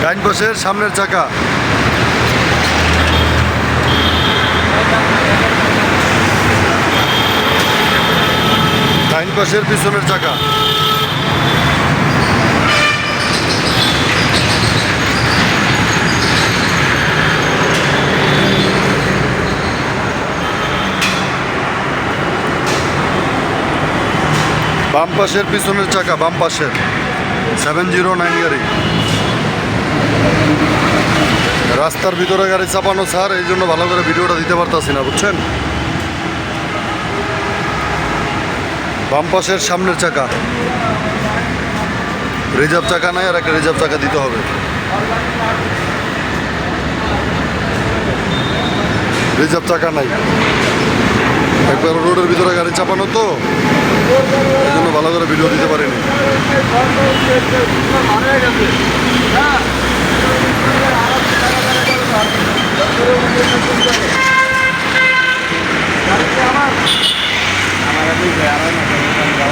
ডাইন পাশের সামনের চাকা, ডাইন পাশের পিছনের চাকা, বাম পাশের পিছনের চাকা, বাম পাশের 709 গাড়ি। রাস্তার ভিতরে গাড়ি চাপানো স্যার, এই জন্য ভালো করে ভিডিওটা দিতে পারতাছি না, বুঝছেন। বাম পাশের সামনের চাকা, রিজার্ভ চাকা নাই, আর একটা রিজার্ভ চাকা দিতে হবে। রিজার্ভ চাকা নাই, একবার রোডের ভিতরে গাড়ি চাপানো তো, এই জন্য ভালো করে ভিডিও দিতে পারিনি।